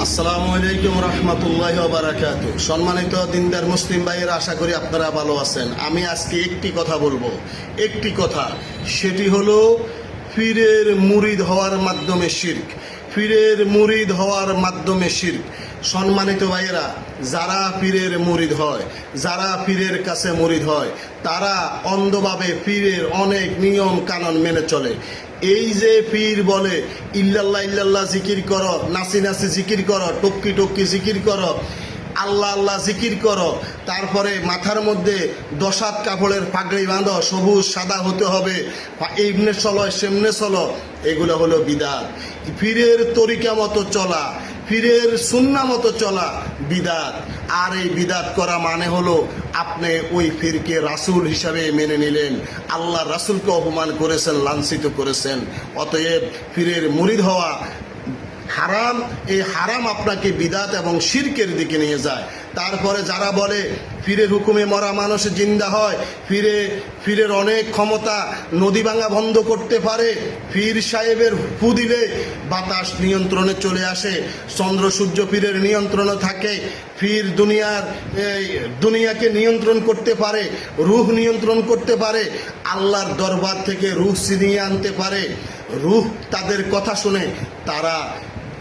আসসালামু আলাইকুম রহমতুল্লাহি ওয়া বারাকাতুহু। সম্মানিত দিনদার মুসলিম ভাইয়েরা, আশা করি আপনারা ভালো আছেন। আমি আজকে একটি কথা বলবো, একটি কথা, সেটি হলো পীরের মুরিদ হওয়ার মাধ্যমে শিরক। পীরের মুরিদ হওয়ার মাধ্যমে শিরক। সম্মানিত ভাইয়েরা, যারা পীরের মুরিদ হয়, যারা পীরের কাছে মুরিদ হয়, তারা অন্ধভাবে পীরের অনেক নিয়ম কানুন মেনে চলে। এই যে পীর বলে ইল্লাল্লাহ ইল্লাল্লাহ জিকির করো, নাসি নাসি জিকির করো, টক্কি টক্কি জিকির করো, আল্লাহ আল্লাহ জিকির করো, তারপরে মাথার মধ্যে 10 হাত কাপড়ের পাগড়ি বাঁধো, সবুজ সাদা হতে হবে, এমনে চলো সেমনে চলো, এগুলো হলো বিদাত। পীরের তরিকা মতো চলা, পীরের সুন্নাহ মতো চলা বিদাত। আর এই বিদাত করা মানে হলো আপনি ওই পীরকে রাসূল হিসাবে মেনে নিলেন, আল্লাহ রাসূলকে অপমান করেছেন, লাঞ্ছিত করেছেন। অতএব পীরের মুরিদ হওয়া হারাম। এই হারাম আপনাকে বিদাত এবং শিরকের দিকে নিয়ে যায়। তারপরে যারা বলে পীরের হুকুমে মরা মানুষ জিন্দা হয়, পীরের অনেক ক্ষমতা, নদী ভাঙা বন্ধ করতে পারে, পীর সাহেবের ফু দিলে বাতাস নিয়ন্ত্রণে চলে আসে, চন্দ্র সূর্য পীরের নিয়ন্ত্রণে থাকে, পীর দুনিয়াকে নিয়ন্ত্রণ করতে পারে, রূহ নিয়ন্ত্রণ করতে পারে, আল্লাহর দরবার থেকে রূহ ছিনিয়ে আনতে পারে। রূহ তাদের কথা শুনে তারা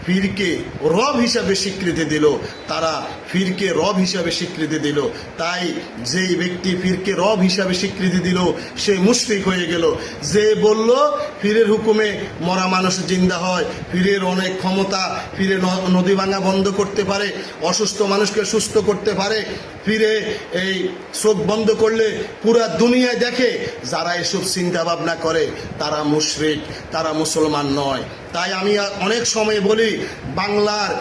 পীরকে রব হিসাবে স্বীকৃতি দিল, তারা পীরকে রব হিসাবে স্বীকৃতি দিল। তাই যেই ব্যক্তি পীরকে রব হিসাবে স্বীকৃতি দিল সে মুশরিক হয়ে গেল। যে বলল পীরের হুকুমে মরা মানুষ জিন্দা হয়, পীরের অনেক ক্ষমতা, পীরে নদী ভাঙা বন্ধ করতে পারে, অসুস্থ মানুষকে সুস্থ করতে পারে, পীরে এই চোখ বন্ধ করলে পুরা দুনিয়ায় দেখে, যারা এসব চিন্তা ভাবনা করে তারা মুশরিক, তারা মুসলমান নয়। তাই আমি অনেক সময় বলি, বাংলার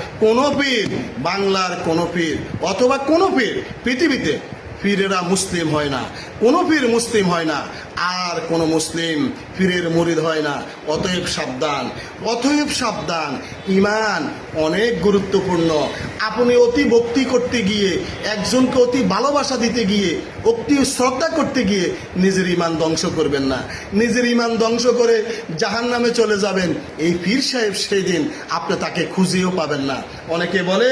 কোনো পীর অথবা কোনো পীর পৃথিবীতে পীরেরা মুসলিম হয় না, কোনো পীর মুসলিম হয় না, আর কোনো মুসলিম পীরের মুরিদ হয় না। অতএব সাবধান। ঈমান অনেক গুরুত্বপূর্ণ। আপনি অতি ভক্তি করতে গিয়ে, একজনকে অতি ভালোবাসা দিতে গিয়ে, অতি শ্রদ্ধা করতে গিয়ে নিজের ঈমান ধ্বংস করবেন না। নিজের ঈমান ধ্বংস করে জাহান্নামে চলে যাবেন। এই পীর সাহেব সেই দিন আপনি তাকে খুঁজেও পাবেন না। অনেকে বলে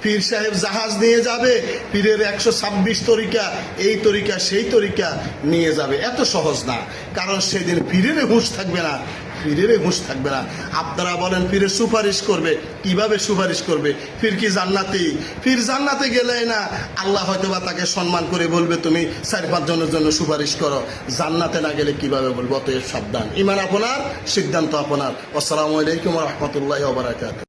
পীর সাহেব জাহাজ নিয়ে যাবে, পীরের 126 তরিকা, এই তরিকা সেই তরিকা নিয়ে যাবে। এত সহজ না, কারণ সেদিন পীরের হুঁশ থাকবে না, আপনারা বলেন পীরের সুপারিশ করবে, কিভাবে সুপারিশ করবে? পীর কি জান্নাতি? পীর জান্নাতে গেলে না আল্লাহ হয়তো বা তাকে সম্মান করে বলবে তুমি 4-5 জনের জন্য সুপারিশ করো, জান্নাতে না গেলে কিভাবে বলবো? অতএব সাবধান। ঈমান আপনার, সিদ্ধান্ত আপনার। আসসালামু আলাইকুম ওয়া রাহমাতুল্লাহি ওয়া বারাকাতুহু।